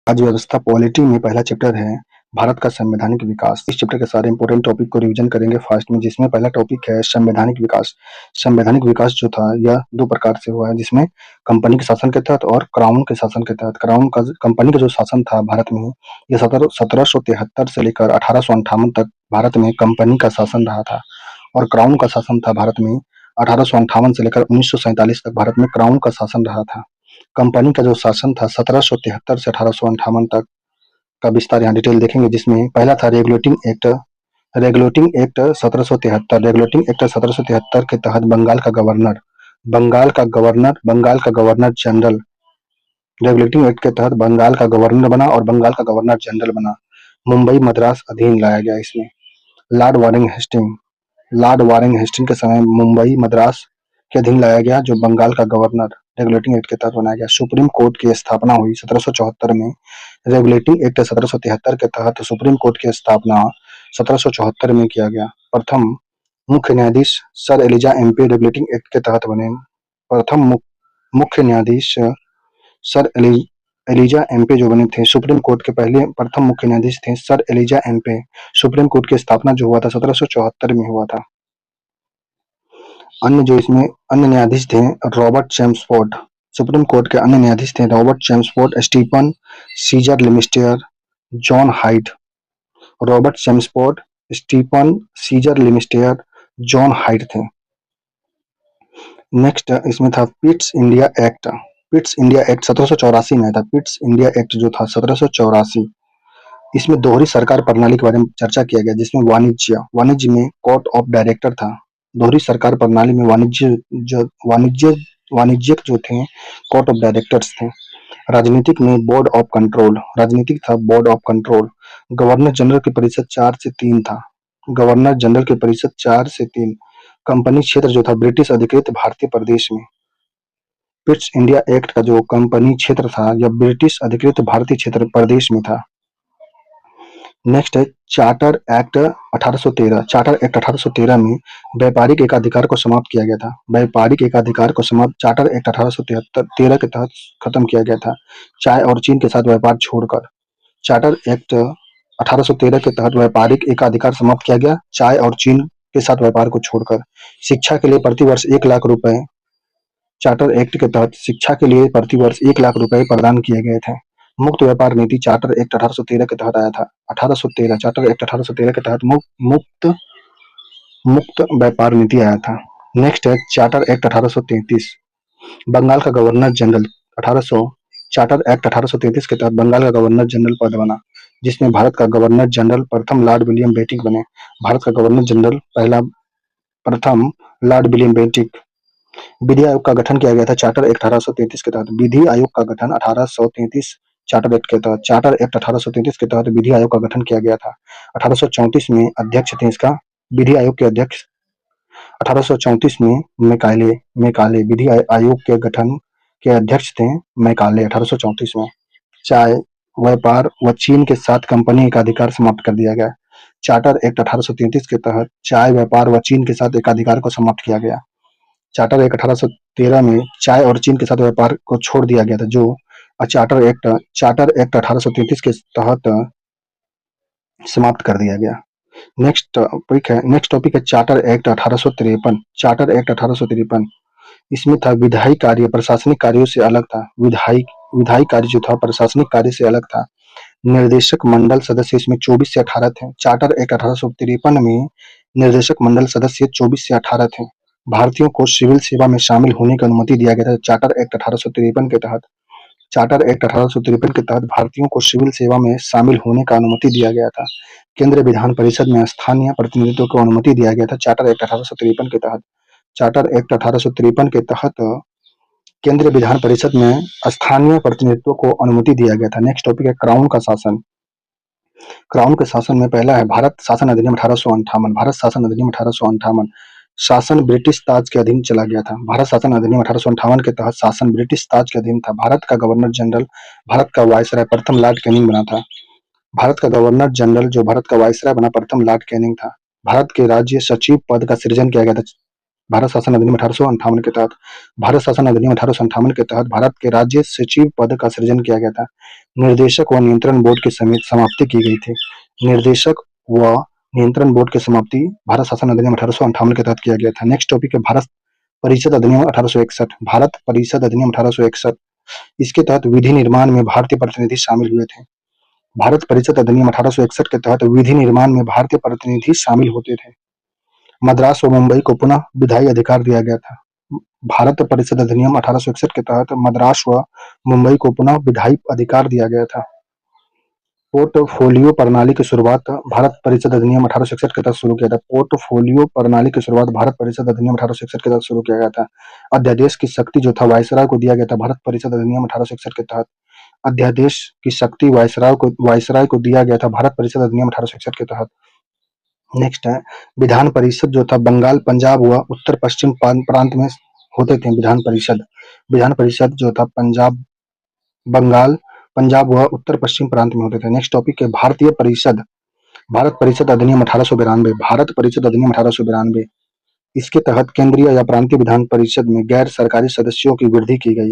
राज्य व्यवस्था पॉलिटी में पहला चैप्टर है भारत का संवैधानिक विकास। इस चैप्टर के सारे इंपॉर्टेंट टॉपिक को रिवीजन करेंगे फास्ट में, जिसमें पहला टॉपिक है संवैधानिक विकास। संवैधानिक विकास जो था यह दो प्रकार से हुआ है, जिसमें कंपनी के शासन के तहत और क्राउन के शासन के तहत। कंपनी का जो शासन था भारत में, यह 1773 से लेकर 1858 तक भारत में कंपनी का शासन रहा था, और क्राउन का शासन था भारत में 1858 से लेकर 1947 तक भारत में क्राउन का शासन रहा था। कंपनी का जो शासन था 1773 से 1858 तक का विस्तार यहाँ डिटेल देखेंगे, जिसमें पहला था रेगुलेटिंग एक्ट। रेगुलेटिंग एक्ट 1773 के तहत बंगाल का गवर्नर जनरल रेगुलेटिंग एक्ट के तहत बंगाल का गवर्नर बना और बंगाल का गवर्नर जनरल बना। मुंबई मद्रास अधीन लाया गया इसमें। लॉर्ड वारेंग हेस्टिंग के समय मुंबई मद्रास के अधीन लाया गया, जो बंगाल का गवर्नर रेगुलेटिंग एक्ट के तहत बनाया गया। सुप्रीम कोर्ट की स्थापना हुई 1774 में। रेगुलेटिंग एक्ट 1773 के तहत सुप्रीम कोर्ट की स्थापना 1774 में किया गया। प्रथम मुख्य न्यायाधीश sir Elijah Impey Regulating Act के तहत बने। प्रथम मुख्य न्यायाधीश सर एलिजा एम्पे जो बने थे, सुप्रीम कोर्ट के पहले प्रथम मुख्य न्यायाधीश थे sir Elijah Impey. Supreme court की स्थापना जो हुआ था 1774 में हुआ था। अन्य न्यायाधीश थे रॉबर्ट चेम्सफोर्ड। सुप्रीम कोर्ट के अन्य न्यायाधीश थे Robert Chelmsford, Stephen Caesar Lemaistre, John Hyde. Robert Chelmsford, Stephen Caesar Lemaistre, John Hyde थे। नेक्स्ट इसमें था Pitt's India Act. Pitt's India Act 1784 में आया था। पिट्स इंडिया एक्ट जो था 1784, इसमें दोहरी सरकार प्रणाली के बारे में चर्चा किया गया, जिसमें वाणिज्य में कोर्ट ऑफ डायरेक्टर था। दोहरी सरकार प्रणाली में वाणिज्यिक जो थे कोर्ट ऑफ डायरेक्टर्स थे। राजनीतिक में बोर्ड ऑफ कंट्रोल, राजनीतिक था board of control. Governor general की परिषद 4 से 3 था। गवर्नर जनरल की परिषद 4 से 3। कंपनी क्षेत्र जो था ब्रिटिश अधिकृत भारतीय प्रदेश में। पिट्स इंडिया एक्ट का जो कंपनी क्षेत्र था यह ब्रिटिश अधिकृत भारतीय क्षेत्र प्रदेश में था। नेक्स्ट है चार्टर एक्ट 1813। चार्टर एक्ट 1813 में व्यापारिक एकाधिकार को समाप्त किया गया था। व्यापारिक एकाधिकार को समाप्त चार्टर एक्ट 1813 के तहत खत्म किया गया था, चाय और चीन के साथ व्यापार छोड़कर। चार्टर एक्ट 1813 के तहत व्यापारिक एकाधिकार समाप्त किया गया, चाय और चीन के साथ व्यापार को छोड़कर। शिक्षा के लिए प्रतिवर्ष 1 लाख रुपए, चार्टर एक्ट के तहत शिक्षा के लिए प्रतिवर्ष 1 लाख रुपए प्रदान किए गए थे। मुक्त व्यापार नीति चार्टर एक्ट 1813 के तहत आया था। 1813 चार्टर एक्ट 1813 के तहत मुक्त व्यापार नीति आया था। नेक्स्ट है चार्टर एक्ट 1833। बंगाल का गवर्नर जनरल 1800 चार्टर एक्ट 1833 के तहत बंगाल का गवर्नर जनरल पद बना, जिसमें भारत का गवर्नर जनरल प्रथम लॉर्ड विलियम बेंटिक बने। भारत का गवर्नर जनरल प्रथम लॉर्ड विलियम बेंटिक। विधि आयोग का गठन किया गया था चार्टर एक्ट 1833 के तहत। विधि आयोग का गठन 1833 चार्टर एक्ट के तहत। चार्टर एक्ट 1833 के तहत विधि आयोग का गठन किया गया था। 1834 में अध्यक्ष थे इसका विधि आयोग के अध्यक्ष। 1834 में मैकाले विधि आयोग के गठन के अध्यक्ष थे। मैकाले 1834 में। चाय व्यापार व चीन के साथ कंपनी का अधिकार समाप्त कर दिया गया। चार्टर एक्ट 1833 के तहत चाय व्यापार व चीन के साथ एकाधिकार को समाप्त किया गया। चार्टर एक्ट 1813 में चाय और चीन के साथ व्यापार को छोड़ दिया गया था, जो चार्टर एक्ट 1833 के तहत समाप्त कर दिया गया। नेक्स्ट टॉपिक है चार्टर एक्ट 1853। चार्टर एक्ट 1853 इसमें था विधायी कार्य प्रशासनिक कार्यों से अलग था। विधायी कार्य जो था प्रशासनिक कार्य से अलग था। निर्देशक मंडल सदस्य इसमें 24 से 18 थे। चार्टर एक्ट 1853 में निर्देशक मंडल सदस्य 24 से 18 थे। भारतीयों को सिविल सेवा में शामिल होने की अनुमति दिया गया था चार्टर एक्ट 1853 के तहत। चार्टर एक्ट 1853 के तहत भारतीयों को सिविल सेवा में शामिल होने का अनुमति दिया गया था। केंद्रीय विधान परिषद में स्थानीय प्रतिनिधित्व को अनुमति दिया गया था चार्टर एक्ट 1853 के तहत। चार्टर एक्ट 1853 के तहत केंद्रीय विधान परिषद में स्थानीय प्रतिनिधित्व को अनुमति दिया गया था। नेक्स्ट टॉपिक है क्राउन का शासन। क्राउन के शासन में पहला है भारत शासन अधिनियम 1858। भारत शासन अधिनियम 1858 शासन ब्रिटिश ताज के अधीन चला गया था। भारत शासन अधिनियम 1858 के तहत शासन ब्रिटिश ताज के अधीन था। भारत का गवर्नर जनरल भारत का वायसराय प्रथम लॉर्ड कैनिंग बना था। भारत का गवर्नर जनरल जो भारत का वायसराय बना प्रथम लॉर्ड कैनिंग था। भारत के राज्य सचिव पद का सृजन किया गया था भारत शासन अधिनियम 1858 के तहत भारत शासन अधिनियम 1858 के तहत भारत के राज्य सचिव पद का सृजन किया गया था। निर्देशक व नियंत्रण बोर्ड की समेत समाप्ति की गई थी। निर्देशक व नियंत्रण बोर्ड की समाप्ति भारत शासन अधिनियम 1858 के तहत किया गया था। नेक्स्ट टॉपिक है भारत परिषद अधिनियम 1861। भारत परिषद अधिनियम 1861, इसके तहत विधि निर्माण में भारतीय प्रतिनिधि शामिल हुए थे। भारत परिषद अधिनियम 1861 के तहत विधि निर्माण में भारतीय प्रतिनिधि शामिल होते थे। मद्रास व मुंबई को पुनः विधायी अधिकार दिया गया था। भारत परिषद अधिनियम 1861 के तहत मद्रास व मुंबई को पुनः विधायी अधिकार दिया गया था। पोर्टफोलियो प्रणाली की शुरुआत भारत परिषद अधिनियम 1861 के तहत शुरू किया था। पोर्टफोलियो प्रणाली की शुरुआत भारत परिषद अधिनियम 1861 के तहत शुरू किया गया था। अध्यादेश की शक्ति जो था वायसराय को दिया गया था। भारत परिषद अधिनियम 1861 के तहत अध्यादेश की शक्ति वायसराय को दिया गया था। भारत परिषद अधिनियम 1861 के तहत। नेक्स्ट है विधान परिषद जो था बंगाल, पंजाब व उत्तर पश्चिम प्रांत में होते थे। विधान परिषद जो था पंजाब, बंगाल, पंजाब व उत्तर पश्चिम प्रांत में होते थे। नेक्स्ट टॉपिक है भारतीय परिषद। भारत परिषद अधिनियम 1892। भारत परिषद अधिनियम 1892, इसके तहत केंद्रीय या प्रांतीय विधान परिषद में गैर सरकारी सदस्यों की वृद्धि की गई।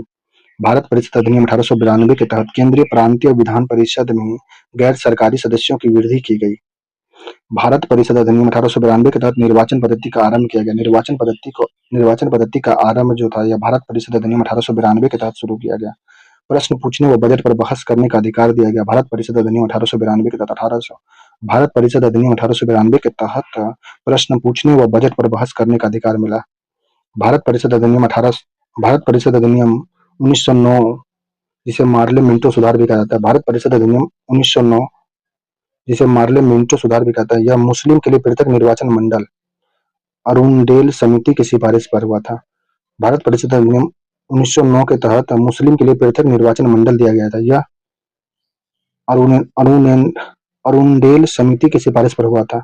भारत परिषद अधिनियम 1892 के तहत केंद्रीय प्रांतीय विधान परिषद में गैर सरकारी सदस्यों की वृद्धि की गई। भारत परिषद अधिनियम 1892 के तहत निर्वाचन पद्धति का आरंभ किया गया। निर्वाचन पद्धति का आरंभ जो था यह भारत परिषद अधिनियम 1892 के तहत शुरू किया गया। प्रश्न पूछने व बजट पर बहस करने का अधिकार दिया गया। भारत परिषद अधिनियम 1892 के तहत भारत परिषद अधिनियम 1892 के तहत प्रश्न पूछने व बजट पर बहस करने का अधिकार मिला। भारत परिषद अधिनियम 1909, जिसे मार्ले मिंटो सुधार भी कहा जाता है। भारत परिषद अधिनियम 1909, जिसे मार्ले मिंटो सुधार भी कहता है, यह मुस्लिम के लिए पृथक निर्वाचन मंडल अरुणडेल समिति की सिफारिश पर हुआ था। भारत परिषद अधिनियम 1909 के तहत मुस्लिम के लिए पृथक निर्वाचन मंडल दिया गया था। यह अरुणडेल समिति की सिफारिश पर हुआ था।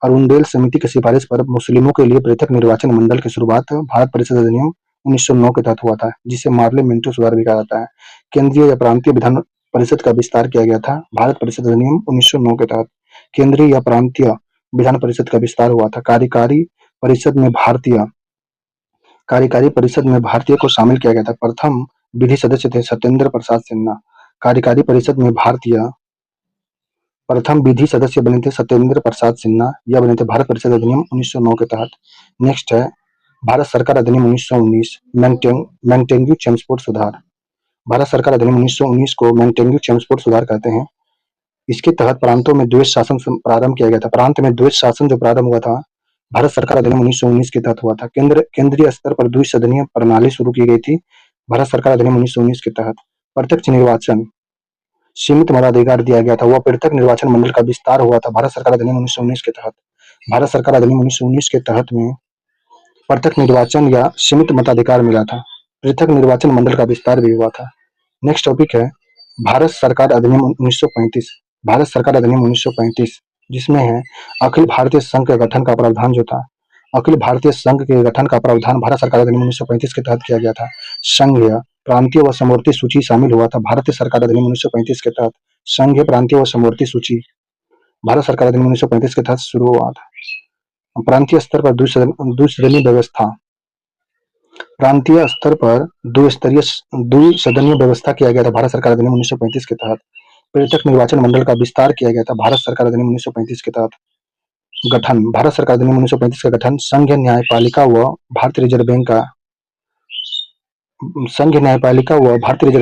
अरुणडेल समिति की सिफारिश पर मुस्लिमों के लिए पृथक निर्वाचन मंडल की शुरुआत भारत परिषद अधिनियम 1909 के तहत हुआ था, जिसे मार्ले मिंटो सुधार भी कहा जाता है। केंद्रीय या प्रांतीय विधान परिषद का विस्तार किया गया था। भारत परिषद अधिनियम 1909 के तहत केंद्रीय या प्रांतीय विधान परिषद का विस्तार हुआ था। कार्यकारी परिषद में भारतीय को शामिल किया गया था। प्रथम विधि सदस्य थे सत्येंद्र प्रसाद सिन्हा। कार्यकारी परिषद में भारतीय प्रथम विधि सदस्य बने थे सत्येंद्र प्रसाद सिन्हा। यह बने थे भारत परिषद अधिनियम 1909 के तहत। नेक्स्ट है भारत सरकार अधिनियम 1919, मैंगटेन्यू चेम्सफोर्ड सुधार। भारत सरकार अधिनियम 1919 को मैंगटेन्यू चेम्सफोर्ड सुधार कहते हैं। इसके तहत प्रांतों में द्वैत शासन प्रारंभ किया गया था। प्रांत में द्वैत शासन जो प्रारंभ हुआ था भारत सरकार अधिनियम 1919 के तहत हुआ था। केंद्रीय स्तर पर द्विसदनीय प्रणाली शुरू की गई थी भारत सरकार अधिनियम 1919 के तहत। प्रत्यक्ष निर्वाचन, सीमित मताधिकार दिया गया था। वह पृथक निर्वाचन मंडल का विस्तार हुआ था भारत सरकार अधिनियम 1919 के तहत। भारत सरकार अधिनियम 1919 के तहत में प्रत्यक्ष निर्वाचन या सीमित मताधिकार मिला था। पृथक निर्वाचन मंडल का विस्तार भी हुआ था। नेक्स्ट टॉपिक है भारत सरकार अधिनियम 1935। भारत सरकार अधिनियम 1935, जिसमें है अखिल भारतीय संघ के गठन का प्रावधान जो था। अखिल भारतीय संघ के गठन का प्रावधान भारत सरकार अधिनियम 1935 के तहत किया गया था। संघीय, प्रांतीय व समवर्ती सूची शामिल हुआ था भारतीय सरकार अधिनियम 1935 के तहत। संघीय, प्रांतीय व समवर्ती सूची भारत सरकार अधिनियम 1935 के तहत शुरू हुआ था। प्रांतीय स्तर पर द्विसदनीय व्यवस्था, प्रांतीय स्तर पर द्विसदनीय व्यवस्था किया गया था भारत सरकार अधिनियम 1935 के तहत। पृथक निर्वाचन मंडल का विस्तार किया गया था भारत सरकार अधिनियम 1935 के तहत। गठन, भारत सरकार अधिनियम 1935 का गठन संघीय न्यायपालिका व भारतीय रिजर्व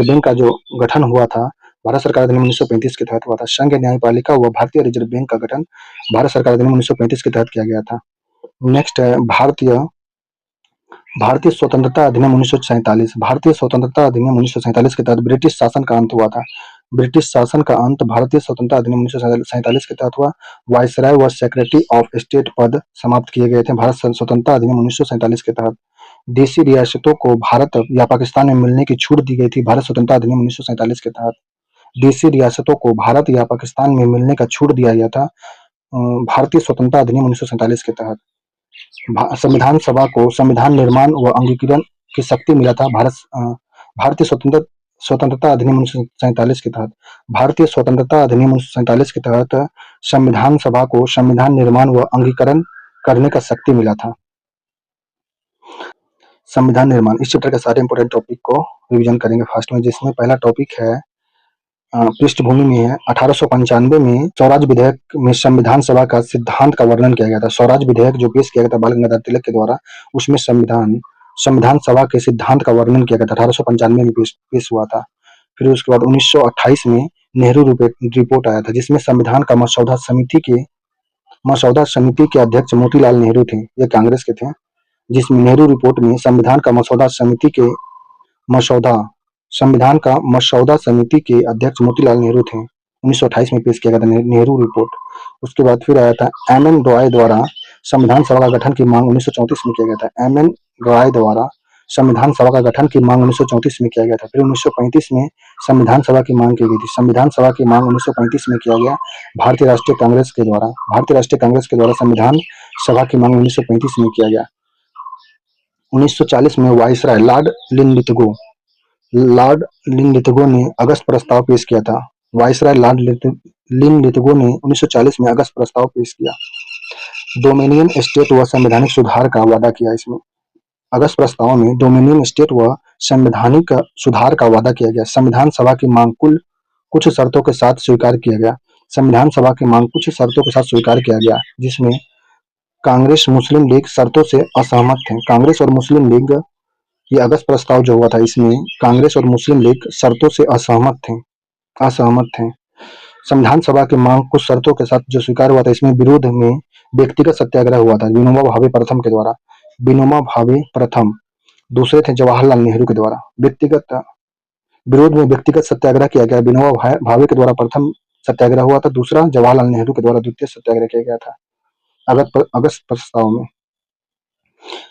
बैंक का जो गठन हुआ था भारत सरकार अधिनियम 1935 के तहत हुआ था। संघीय न्यायपालिका व भारतीय रिजर्व बैंक का गठन भारत सरकार अधिनियम 1935 के तहत किया गया था। नेक्स्ट है भारतीय स्वतंत्रता अधिनियम 1947। भारतीय स्वतंत्रता अधिनियम 1947 के तहत ब्रिटिश शासन का अंत हुआ था। ब्रिटिश शासन का अंत भारतीय स्वतंत्रता अधिनियम 1947 के तहत हुआ। वायसराय व सेक्रेटरी ऑफ स्टेट पद समाप्त किए गए थे भारत स्वतंत्रता अधिनियम 1947 के तहत। देशी रियासतों को भारत या पाकिस्तान में मिलने की छूट दी गई थी भारत स्वतंत्रता अधिनियम 1947 के तहत। देशी रियासतों को भारत या पाकिस्तान में मिलने का छूट दिया गया था भारतीय स्वतंत्रता अधिनियम 1947 के तहत। संविधान सभा को संविधान निर्माण व अंगीकरण की शक्ति मिला था भारतीय स्वतंत्रता अधिनियम 1947 के तहत। भारतीय स्वतंत्रता अधिनियम 1947 के तहत संविधान सभा को संविधान निर्माण व अंगीकरण करने का शक्ति मिला था। संविधान निर्माण। इस चैप्टर के सारे इंपॉर्टेंट टॉपिक को रिवीजन करेंगे फास्ट में, जिसमें पहला टॉपिक है पृष्ठभूमि में है 1895 में स्वराज विधेयक में संविधान सभा का सिद्धांत का वर्णन किया गया था। स्वराज विधेयक जो पेश किया गया था बाल गंगाधर तिलक के द्वारा, उसमें संविधान सभा के सिद्धांत का वर्णन किया गया था। 1895 में पेश हुआ था। फिर उसके बाद 1928 में नेहरू रिपोर्ट आया था, जिसमें संविधान का मसौदा समिति के अध्यक्ष मोतीलाल नेहरू थे, ये कांग्रेस के थे। जिसमें नेहरू रिपोर्ट में मसौदा संविधान का मसौदा समिति के अध्यक्ष मोतीलाल नेहरू थे। 1928 में पेश किया गया था नेहरू रिपोर्ट। उसके बाद फिर आया था एम.एन. रॉय द्वारा संविधान सभा का गठन की मांग 1934 में किया गया था। एम.एन. रॉय द्वारा संविधान सभा का गठन की मांग 1934 में किया गया था। फिर 1935 में संविधान सभा की मांग की गई थी। संविधान सभा की मांग 1935 में किया गया भारतीय राष्ट्रीय कांग्रेस के द्वारा संविधान सभा की मांग 1935 में किया गया। 1940 में वायसराय लॉर्ड लिनलिथगो ने अगस्त प्रस्ताव पेश किया था। वायसराय लॉर्ड लिनलिथगो ने 1940 में अगस्त प्रस्ताव पेश किया। डोमिनियन स्टेट व संवैधानिक सुधार का वादा किया। इसमें अगस्त प्रस्ताव में डोमिनियन स्टेट व संवैधानिक सुधार का वादा किया गया। संविधान सभा की मांग कुछ शर्तों के साथ स्वीकार किया गया। संविधान सभा की मांग कुछ शर्तों के साथ स्वीकार किया गया, जिसमें कांग्रेस मुस्लिम लीग शर्तों से असहमत थे। कांग्रेस और मुस्लिम लीग, ये अगस्त प्रस्ताव जो हुआ था, इसमें कांग्रेस और मुस्लिम लीग शर्तों से असहमत थे। संविधान सभा की मांग कुछ शर्तों के साथ जो स्वीकार हुआ था, इसमें विरोध में व्यक्तिगत सत्याग्रह हुआ था विनोबा भावे प्रथम के द्वारा। विनोबा भावे प्रथम, दूसरे थे जवाहरलाल नेहरू के द्वारा। विरोध में व्यक्तिगत सत्याग्रह किया गया। विनोबा भावे के द्वारा प्रथम सत्याग्रह हुआ था, दूसरा जवाहरलाल नेहरू के द्वारा द्वितीय सत्याग्रह किया गया था अगस्त प्रस्ताव में।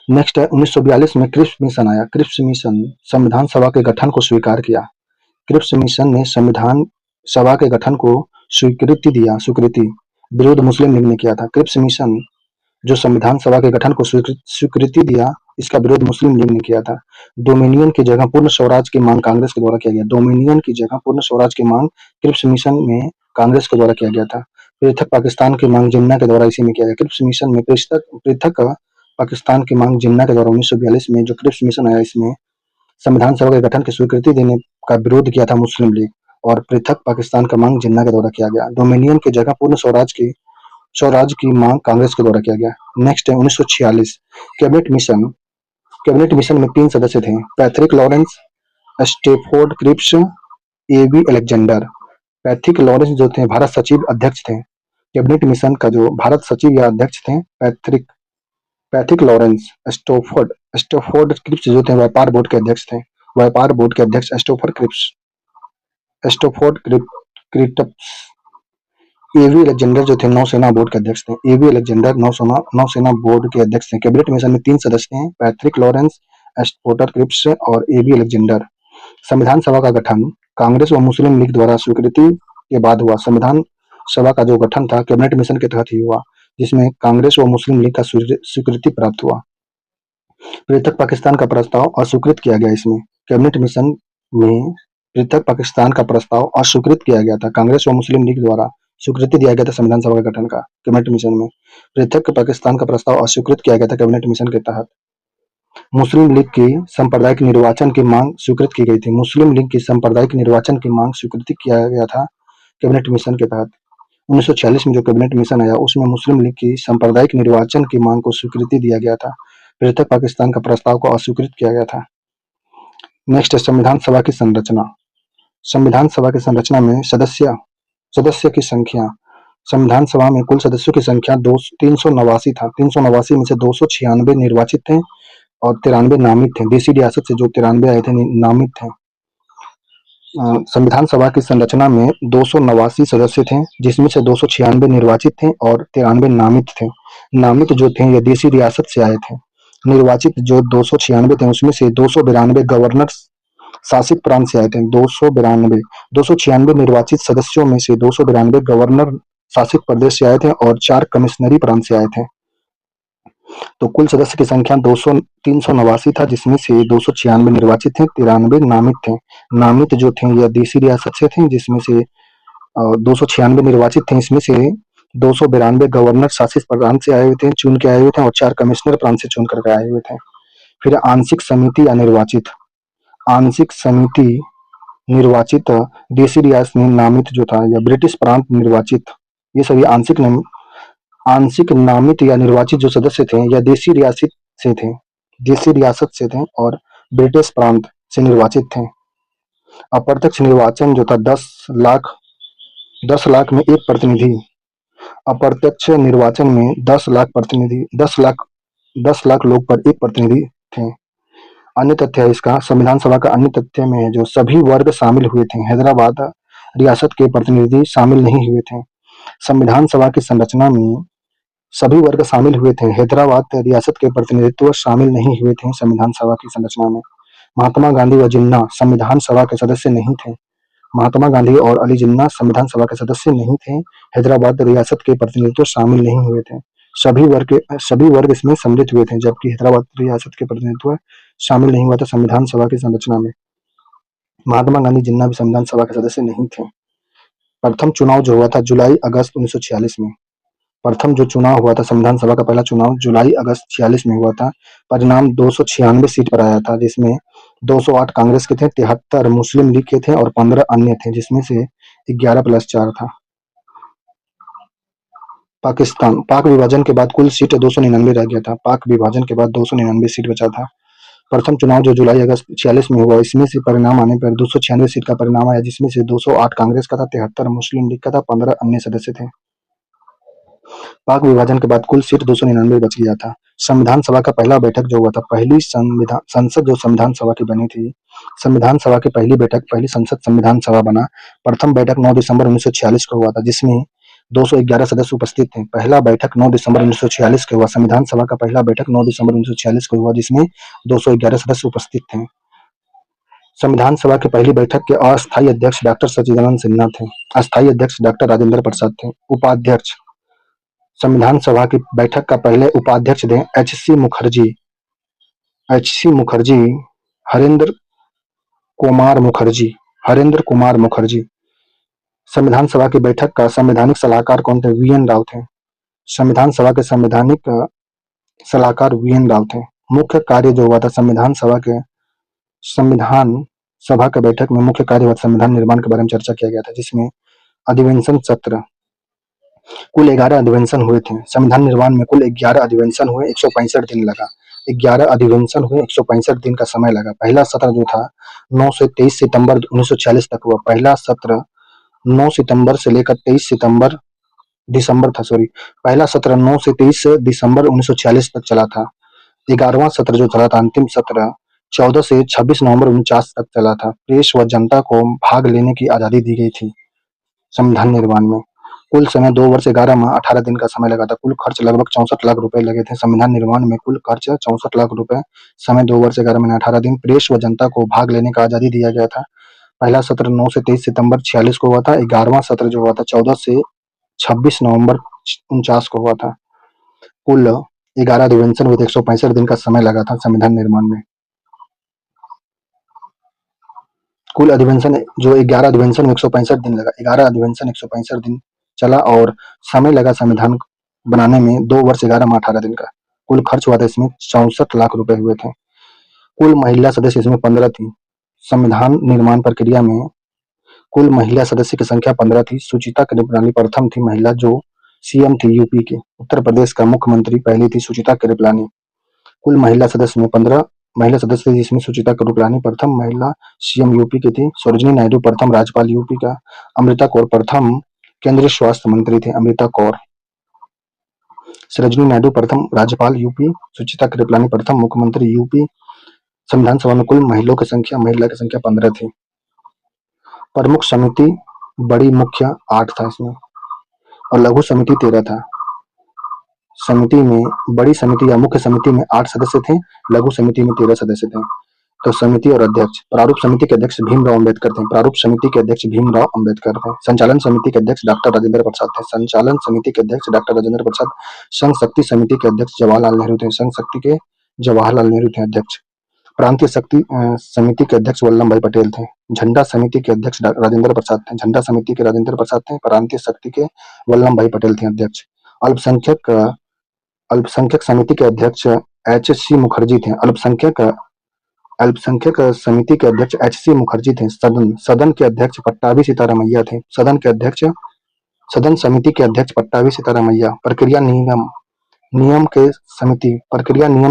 नेक्स्ट है 1942 में क्रिप्स मिशन आया। क्रिप्स मिशन संविधान सभा के गठन को स्वीकार किया। क्रिप्स मिशन ने संविधान सभा के गठन को स्वीकृति विरोध मुस्लिम लीग ने किया था। क्रिप्स मिशन जो संविधान सभा के गठन को स्वीकृति दिया, इसका विरोध मुस्लिम लीग ने किया था। डोमिनियन की जगह पूर्ण स्वराज की मांग कांग्रेस के द्वारा किया गया। डोमिनियन की जगह पूर्ण स्वराज की मांग क्रिप्स मिशन में कांग्रेस के द्वारा किया गया था। पृथक पाकिस्तान की मांग जिन्ना के द्वारा इसी में किया गया। क्रिप्स मिशन में पृथक पाकिस्तान की मांग जिन्ना के द्वारा 1942 में जो क्रिप्स मिशन आया, इसमें संविधान सभा के गठन की स्वीकृति देने का विरोध किया था मुस्लिम लीग, और पृथक पाकिस्तान का मांग जिन्ना के द्वारा किया गया। डोमिनियन की जगह पूर्ण स्वराज की मांग कांग्रेस के द्वारा किया गया। नेक्स्ट है 1946 कैबिनेट मिशन में 3 सदस्य थे, Patrick Lawrence, Stafford Cripps, A V. Alexander. Patrick Lawrence जो थे भारत सचिव अध्यक्ष थे। कैबिनेट मिशन का जो भारत सचिव या अध्यक्ष थे पैट्रिक लॉरेंस। स्टैफोर्ड क्रिप्स जो थे व्यापार बोर्ड के अध्यक्ष थे। व्यापार बोर्ड के अध्यक्ष स्टैफोर्ड क्रिप्स। ए.वी. अलेक्जेंडर जो थे नौसेना बोर्ड के अध्यक्ष थे। ए.वी. अलेक्जेंडर नौसेना बोर्ड के अध्यक्ष थे। कैबिनेट मिशन में 3 सदस्य हैं, पैट्रिक लॉरेंस, स्टैफोर्ड क्रिप्स और ए.वी. अलेक्जेंडर। संविधान सभा का गठन कांग्रेस व मुस्लिम लीग द्वारा स्वीकृति के बाद हुआ। संविधान सभा का जो गठन था कैबिनेट मिशन के तहत ही हुआ, जिसमें कांग्रेस व मुस्लिम लीग का स्वीकृति प्राप्त हुआ। पृथक पाकिस्तान का प्रस्ताव अस्वीकृत किया गया। इसमें कैबिनेट मिशन में पृथक पाकिस्तान का प्रस्ताव अस्वीकृत किया गया था। कांग्रेस व मुस्लिम लीग द्वारा स्वीकृति दिया गया था संविधान सभा के गठन का। कैबिनेट मिशन में पृथक पाकिस्तान का प्रस्ताव अस्वीकृत किया गया था कैबिनेट मिशन के तहत। मुस्लिम लीग की सांप्रदायिक निर्वाचन की मांग स्वीकृत की गई थी। मुस्लिम लीग की सांप्रदायिक निर्वाचन की मांग स्वीकृति किया गया था कैबिनेट मिशन के तहत। 1946 में जो कैबिनेट मिशन आया, उसमें मुस्लिम लीग की सांप्रदायिक निर्वाचन की मांग को स्वीकृति दिया गया था। पृथक पाकिस्तान का प्रस्ताव को अस्वीकृत किया गया था। नेक्स्ट है संविधान सभा की संरचना। संविधान सभा की संरचना में सदस्य की संख्या, संविधान सभा में कुल सदस्यों की संख्या 389 था। 389 में से 296 निर्वाचित थे और 93 नामित थे। देशी रियासत से जो 93 आए थे नामित थे। संविधान सभा की संरचना में 289 सदस्य थे, जिसमें से 296 निर्वाचित थे और 93 नामित थे। नामित जो थे ये देशी रियासत से आए थे। निर्वाचित जो 296 थे, उसमें से 292 गवर्नर शासित प्रांत से आए थे। 296 निर्वाचित सदस्यों में से 292 गवर्नर शासित प्रदेश से आए थे और 4 कमिश्नरी प्रांत से आए थे। तो कुल सदस्य की संख्या 389 था, जिसमें से 296 निर्वाचित थे, 93 नामित थे। नामित जो थे यह देशी रियासत से थे, जिसमें से 296 निर्वाचित थे। इसमें से 292 गवर्नर शासित प्रांत से आए हुए थे, चुन के आए हुए थे, और 4 कमिश्नर प्रांत से चुन करके आए हुए थे। फिर आंशिक समिति या निर्वाचित, आंशिक समिति निर्वाचित, देशी रियासत नामित जो था, या ब्रिटिश प्रांत निर्वाचित, ये सभी आंशिक नामित या निर्वाचित जो सदस्य थे या देशी रियासत से थे, देशी रियासत से थे और ब्रिटिश प्रांत से निर्वाचित थे। अप्रत्यक्ष निर्वाचन जो था 10 लाख में एक प्रतिनिधि, अप्रत्यक्ष निर्वाचन में 10 लाख प्रतिनिधि, 10 लाख लोग पर एक प्रतिनिधि थे। अन्य तथ्य है इसका, संविधान सभा का अन्य तथ्य में है जो सभी वर्ग शामिल हुए थे, हैदराबाद रियासत के प्रतिनिधि शामिल नहीं हुए थे। संविधान सभा की संरचना में सभी वर्ग शामिल हुए थे, हैदराबाद रियासत के प्रतिनिधित्व शामिल नहीं हुए थे संविधान सभा की संरचना में। महात्मा गांधी व जिन्ना संविधान सभा के सदस्य नहीं थे, महात्मा गांधी और अली जिन्ना संविधान सभा के सदस्य नहीं थे, हैदराबाद रियासत के प्रतिनिधित्व शामिल नहीं हुए थे। सभी वर्ग इसमें सम्मिलित हुए थे, जबकि हैदराबाद रियासत के प्रतिनिधित्व शामिल नहीं हुआ था संविधान सभा की संरचना में। महात्मा गांधी जिन्ना भी संविधान सभा के सदस्य नहीं थे। प्रथम चुनाव जो हुआ था जुलाई अगस्त 1946 में, प्रथम जो चुनाव हुआ था संविधान सभा का पहला चुनाव जुलाई अगस्त 46 में हुआ था। परिणाम 296 सीट पर आया था, जिसमें 208 कांग्रेस के थे, 73 मुस्लिम लीग के थे और 15 अन्य थे, जिसमें से 11 + 4 था। पाकिस्तान, पाक विभाजन के बाद कुल सीट 299 रह गया था, पाक विभाजन के बाद 299 सीट बचा था। प्रथम चुनाव जो जुलाई अगस्त 46 में हुआ, इसमें से परिणाम आने पर 296 सीट का परिणाम आया, जिसमें से 208 कांग्रेस का था, 73 मुस्लिम लीग का था, 15 अन्य सदस्य थे। पाक विभाजन के बाद कुल सीट 299 बच गया था। संविधान सभा का पहला बैठक जो हुआ था, पहली संसद जो संविधान सभा की बनी थी, संविधान सभा की पहली बैठक, पहली संसद संविधान सभा बना, प्रथम बैठक 9 दिसंबर 1946 को हुआ था, जिसमें 211 सदस्य उपस्थित थे। पहला बैठक 9 दिसंबर 1946 को हुआ, संविधान सभा का पहला बैठक 9 दिसंबर 1946 को हुआ, जिसमें 211 सदस्य उपस्थित थे। संविधान सभा की पहली बैठक के अस्थायी अध्यक्ष डॉक्टर सच्चिदानंद सिन्हा थे, अस्थायी अध्यक्ष डॉक्टर राजेंद्र प्रसाद थे, उपाध्यक्ष संविधान सभा की बैठक का पहले उपाध्यक्ष थे एच.सी. मुखर्जी, हरेंद्र कुमार मुखर्जी। संविधान सभा की बैठक का संवैधानिक सलाहकार कौन थे? वी.एन. राव थे। संविधान सभा के संवैधानिक सलाहकार वी.एन. राव थे। मुख्य कार्य जो हुआ था संविधान सभा के बैठक में मुख्य कार्य हुआ संविधान निर्माण के बारे में चर्चा किया गया था, जिसमें अधिवेशन सत्र, कुल 11 अधिवेशन हुए थे। संविधान निर्माण में कुल 11 अधिवेशन हुए, 165 दिन लगा। 11 अधिवेशन हुए, 165 दिन का समय लगा। पहला सत्र जो था 9 से 23 सितंबर 1946 तक हुआ। पहला सत्र 9 सितंबर से लेकर 23 दिसंबर था, सॉरी। पहला सत्र 9 से 23 दिसंबर 1946 तक चला था। 11वां सत्र जो चला था, अंतिम सत्र 14 से 26 नवंबर 49 तक चला था। प्रेस व जनता को भाग लेने की आजादी दी गई थी संविधान निर्माण में। कुल समय 2 वर्ष 11 माह 18 दिन का समय लगा था। कुल खर्च लगभग 64 लाख रुपए लगे थे संविधान निर्माण में। कुल खर्च 64 लाख रुपए, समय 2 वर्ष 11 महीने 18 दिन। प्रेस व जनता को भाग लेने का आजादी दिया गया था। पहला सत्र 9 से 23 सितंबर 46 को हुआ था। 11वां सत्र जो हुआ था 14 से 26 नवंबर 49 को हुआ था। कुल 11 अधिवेशन हुए थे, 165 दिन का समय लगा था संविधान निर्माण में। कुल अधिवेशन जो 11 अधिवेशन में 165 दिन लगा, 11 अधिवेशन 165 दिन चला और समय लगा संविधान बनाने में 2 वर्ष 11 माह 18 दिन का। कुल खर्च हुआ था इसमें 64 लाख रुपए हुए थे। कुल महिला सदस्य इसमें 15 थी। संविधान निर्माण प्रक्रिया में कुल महिला सदस्य की संख्या 15 थी। सुचिता कृपलानी प्रथम थी महिला जो सीएम थी यूपी के। उत्तर प्रदेश का मुख्यमंत्री पहली थी सुचिता कृपलानी। कुल महिला सदस्य में 15 महिला सदस्य, जिसमें सुचिता कृपलानी प्रथम महिला सीएम यूपी की थी। सरोजिनी नायडू प्रथम राज्यपाल यूपी का। अमृता कौर प्रथम केंद्रीय स्वास्थ्य मंत्री थे, अमृता कौर। सरोजिनी नायडू प्रथम राज्यपाल यूपी, सुचिता कृपलानी प्रथम मुख्यमंत्री यूपी। संविधान सभा में कुल महिला की संख्या 15 थी। प्रमुख समिति बड़ी मुख्य 8 था इसमें और लघु समिति 13 था। समिति में बड़ी समिति या मुख्य समिति में 8 सदस्य थे, लघु समिति में 13 सदस्य थे। तो समिति और अध्यक्ष, प्रारूप समिति के अध्यक्ष भीमराव अंबेडकर थे। प्रारूप समिति के अध्यक्ष भीमराव अंबेडकर थे। संचालन समिति के अध्यक्ष डॉक्टर राजेंद्र प्रसाद थे। संचालन समिति के अध्यक्ष डॉक्टर राजेंद्र प्रसाद। संघ शक्ति समिति के अध्यक्ष जवाहरलाल नेहरू थे। संघ शक्ति के जवाहरलाल नेहरू थे अध्यक्ष। प्रांतीय शक्ति समिति के अध्यक्ष वल्लभ भाई पटेल थे। झंडा समिति के अध्यक्ष राजेंद्र प्रसाद थे। झंडा समिति के राजेंद्र प्रसाद थे। प्रांतीय शक्ति के वल्लभ भाई पटेल थे अध्यक्ष। अल्पसंख्यक समिति के अध्यक्ष एच.सी. मुखर्जी थे। अल्पसंख्यक समिति के अध्यक्ष एच.सी. मुखर्जी थे। सदन सदन के अध्यक्ष पट्टाभी सीतारामैया थे। सदन समिति के अध्यक्ष पट्टाभी सीतारामैया। प्रक्रिया नियम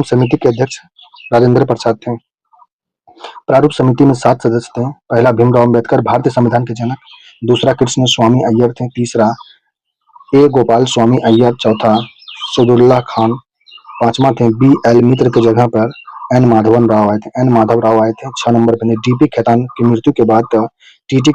समिति के अध्यक्ष राजेंद्र प्रसाद थे। प्रारूप समिति में 7 सदस्य थे। पहला भीमराव अंबेडकर, भारतीय संविधान के जनक। दूसरा कृष्ण स्वामी अय्यर थे। तीसरा ए गोपाल स्वामी अय्यर। चौथा सदुल्ला खान। पांचवा थे बी.एल. मित्र की जगह पर एन माधव राव आए थे। 6 नंबर पे डी.पी. खेतान की मृत्यु के बाद टी.टी.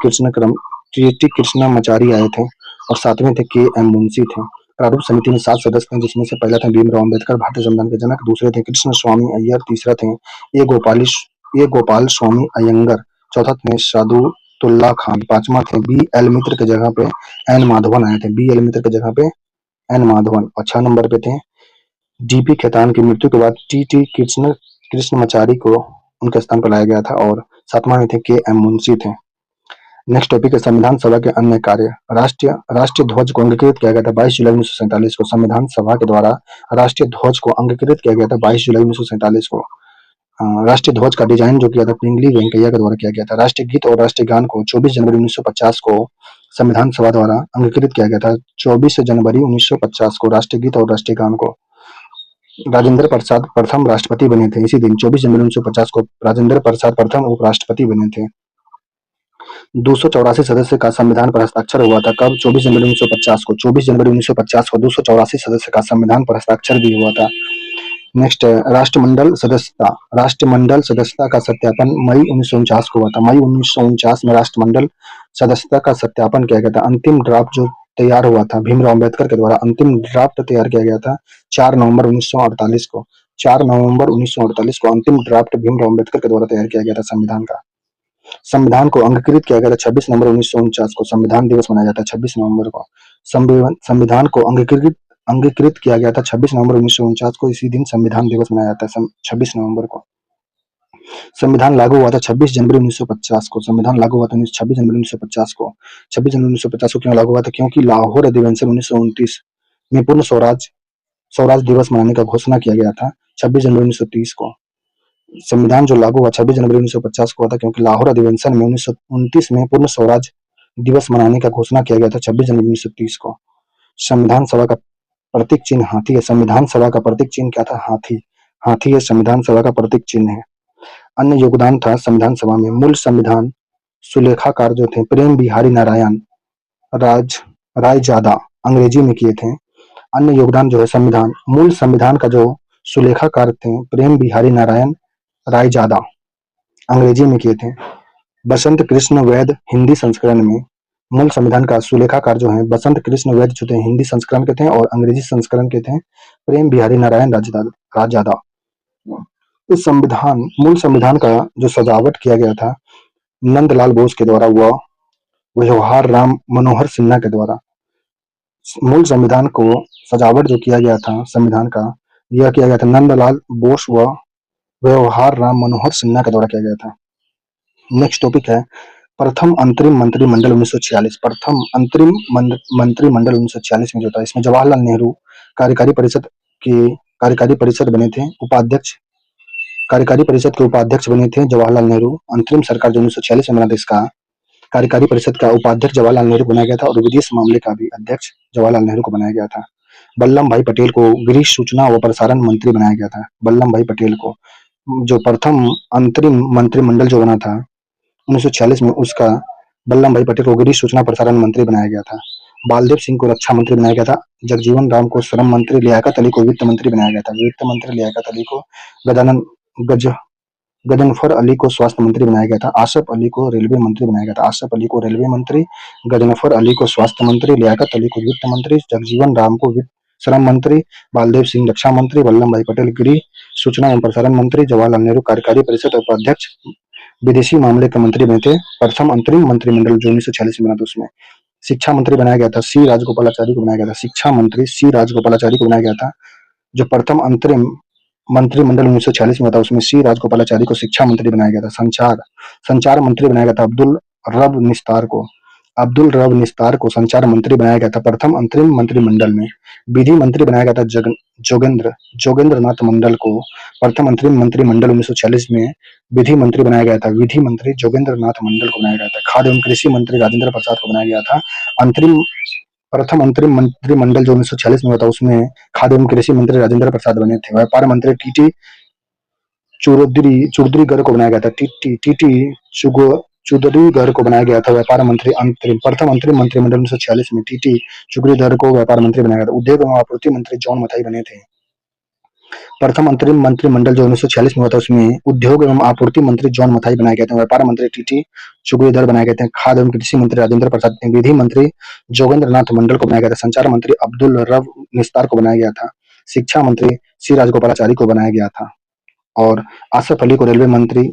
कृष्णमाचारी आए थे और 7वें थे के.एम. मुंशी थे। प्रारूप समिति में 7 सदस्य थे, जिसमें से पहला थे भीमराव अंबेडकर, भारतीय संविधान के जनक। दूसरे थे कृष्ण स्वामी अय्यर। तीसरा थे ए गोपाल स्वामी अयंगर। चौथा थे सादुतुल्लाह खान। पांचवा थे बी.एल. मित्र की जगह पे एन माधवन आए थे। बी.एल. मित्र की जगह पे एन माधवन। और 6 नंबर पे थे डी.पी. खेतान की मृत्यु के बाद टी.टी. कृष्णमाचारी को उनके स्थान पर लाया गया था और 7वां में थे के.एम. मुंशी थे। नेक्स्ट टॉपिक है संविधान सभा के अन्य कार्य। राष्ट्रीय ध्वज को अंगीकृत किया गया था 22 जुलाई 1947 को। संविधान सभा के द्वारा राष्ट्रीय ध्वज को अंगीकृत किया गया था 22 जुलाई 1947 को। राष्ट्रीय ध्वज का डिजाइन जो किया था पिंगली वेंकैया के द्वारा किया गया था। राष्ट्रीय गीत और राष्ट्रीय गान को 24 जनवरी 1950 को संविधान सभा द्वारा अंगीकृत किया गया था। 24 जनवरी 1950 को राष्ट्रीय गीत और राष्ट्रीय गान को राजेंद्र प्रसाद प्रथम राष्ट्रपति बने थे। इसी दिन 24 जनवरी 1950 को राजेंद्र प्रसाद प्रथम उपराष्ट्रपति बने थे। 284 सदस्य का संविधान पर हस्ताक्षर हुआ था। कब? 24 जनवरी 1950 को। 24 जनवरी 1950 को 284 सदस्य का संविधान पर हस्ताक्षर भी हुआ था। नेक्स्ट राष्ट्रमंडल सदस्यता का सत्यापन मई 1949 को हुआ था। मई 1949 में राष्ट्रमंडल सदस्यता का सत्यापन किया गया था। अंतिम ड्राफ्ट जो तैयार हुआ था भीमराव अंबेडकर के द्वारा, अंतिम ड्राफ्ट तैयार किया गया था 4 नवंबर 1948 को। 4 नवंबर 1948 को अंतिम ड्राफ्ट भीमराव अंबेडकर के द्वारा तैयार किया गया था संविधान का। संविधान को अंगीकृत किया गया था 26 नवंबर 1949 को। संविधान दिवस मनाया जाता है 26 नवंबर को। संविधान को अंगीकृत किया गया था 26 नवंबर 1949 को। इसी दिन संविधान दिवस मनाया जाता है 26 नवंबर को। संविधान लागू हुआ था 26 जनवरी 1950 को। संविधान लागू हुआ था 26 जनवरी 1950 को। 26 जनवरी 1950 को क्यों लागू हुआ था? क्योंकि लाहौर अधिवेशन 1929 में पूर्ण स्वराज दिवस मनाने का घोषणा किया गया था 26 जनवरी 1930 को। संविधान जो लागू हुआ 26 जनवरी 1950 को हुआ था, क्योंकि लाहौर अधिवेशन में 1929 में पूर्ण स्वराज दिवस मनाने का घोषणा किया गया था 26 जनवरी 1930 को। संविधान सभा का प्रतीक चिन्ह हाथी है। संविधान सभा का प्रतीक चिन्ह क्या था? हाथी है संविधान सभा का प्रतीक चिन्ह है। अन्य योगदान था संविधान सभा में। मूल संविधान सुलेखाकार जो थे प्रेम बिहारी नारायण रायजादा अंग्रेजी में किए थे। अन्य योगदान जो है मूल संविधान का जो सुलेखाकार थे प्रेम बिहारी नारायण रायजादा अंग्रेजी में किए थे। बसंत कृष्ण वैद हिंदी संस्करण में मूल संविधान का सुलेखाकार जो है बसंत कृष्ण वैद जो थे हिंदी संस्करण के थे और अंग्रेजी संस्करण के थे प्रेम बिहारी नारायण रायजादा। इस मूल संविधान का जो सजावट किया गया था नंदलाल बोस के द्वारा, वह व्यवहार राम मनोहर सिन्हा के द्वारा। मूल संविधान को सजावट जो किया गया था संविधान का, यह किया गया था नंदलाल बोस व व्यवहार राम मनोहर सिन्हा के द्वारा किया गया था। नेक्स्ट टॉपिक है प्रथम अंतरिम मंत्रिमंडल 1946। प्रथम अंतरिम मंत्रिमंडल 1946 में जो था, इसमें जवाहरलाल नेहरू कार्यकारी परिषद बने थे। कार्यकारी परिषद के उपाध्यक्ष बने थे जवाहरलाल नेहरू। अंतरिम सरकार जो 1946 में बना था, इसका कार्यकारी परिषद का उपाध्यक्ष जवाहरलाल नेहरू को बनाया गया था और विदेश मामले का भी अध्यक्ष जवाहरलाल नेहरू को बनाया गया था। वल्लभ भाई पटेल को गृह सूचना व प्रसारण मंत्री बनाया गया था। वल्लभ भाई पटेल को जो प्रथम अंतरिम मंत्रिमंडल जो बना था 1946 में, उसका वल्लभ भाई पटेल को गृह सूचना प्रसारण मंत्री बनाया गया था। बालदेव सिंह को रक्षा मंत्री बनाया गया था। जगजीवन राम को श्रम मंत्री, लियाकत अली को वित्त मंत्री बनाया गया था। वित्त मंत्री लियाकत अली को गजनफर अली को स्वास्थ्य मंत्री बनाया गया था। आसफ अली को रेलवे मंत्री बनाया गया था। आसफ अली को रेलवे मंत्री, गजनफर अली को स्वास्थ्य मंत्री, लियाकत अली को वित्त मंत्री, जगजीवन राम को श्रम मंत्री, बालदेव सिंह रक्षा मंत्री, वल्लभ भाई पटेल गृह सूचना एवं प्रसारण मंत्री, जवाहरलाल नेहरू कार्यकारी परिषद उपाध्यक्ष, विदेशी मामले के मंत्री बने थे। प्रथम अंतरिम मंत्रिमंडल जो 1946 में बना था, उसमें शिक्षा मंत्री बनाया गया था सी राजगोपालाचारी को बनाया गया था। शिक्षा मंत्री सी राजगोपालाचारी को बनाया गया था। जो प्रथम अंतरिम मंत्रिमंडल 1946 में था, उसमें सी राजगोपालाचारी को शिक्षा मंत्री बनाया गया था। संचार मंत्री बनाया गया था अब्दुल रब निस्तार को। अब्दुल रब निस्तार को संचार मंत्री बनाया गया था प्रथम अंतरिम मंत्रिमंडल में। विधि मंत्री बनाया गया था जोगेंद्र नाथ मंडल को प्रथम अंतरिम मंत्रिमंडल 1946 में विधि मंत्री बनाया गया था। विधि मंत्री जोगेंद्र नाथ मंडल को बनाया गया था। खाद्य एवं कृषि मंत्री राजेंद्र प्रसाद को बनाया गया था। अंतरिम प्रथम अंतरिम मंत्रिमंडल जो 1946 में हुआ था उसमें खाद्य एवं कृषि मंत्री राजेंद्र प्रसाद बने थे। व्यापार मंत्री टीटी चुड़दरीगढ़ को बनाया गया था। टीटी चुड़दरीगढ़ को बनाया गया था व्यापार मंत्री। प्रथम अंतरिम मंत्रिमंडल 1946 में टीटी चुड़दरीगढ़ को व्यापार मंत्री बनाया गया था। उद्योग एवं आपूर्ति मंत्री जॉन मथाई बने थे। प्रथम अंतरिम मंत्रिमंडल जो 1946 में हुआ था उसमें उद्योग एवं आपूर्ति मंत्री जॉन मथाई बनाए गए थे। व्यापार मंत्री टीटी चुगलीधर बनाए गए थे। खाद्य एवं कृषि मंत्री राजेंद्र प्रसाद थे। विधि मंत्री जोगेंद्र नाथ मंडल को बनाया गया था। संचार मंत्री अब्दुल रब निस्तार को बनाया गया था। शिक्षा मंत्री सी राजगोपालाचारी को बनाया गया था। और आसफ अली को रेलवे मंत्री,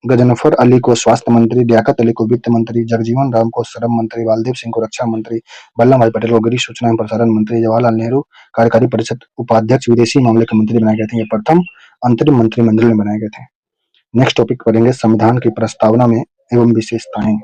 गजनफर अली को स्वास्थ्य मंत्री, लियाकत अली को वित्त मंत्री, जगजीवन राम को श्रम मंत्री, बालदेव सिंह को रक्षा मंत्री, वल्लभ भाई पटेल को गृह सूचना एवं प्रसारण मंत्री, जवाहरलाल नेहरू कार्यकारी परिषद उपाध्यक्ष, विदेशी मामले के मंत्री बनाए गए थे। ये प्रथम अंतरिम मंत्रिमंडल में बनाए गए थे। नेक्स्ट टॉपिक पढ़ेंगे संविधान की प्रस्तावना में एवं विशेषताएं।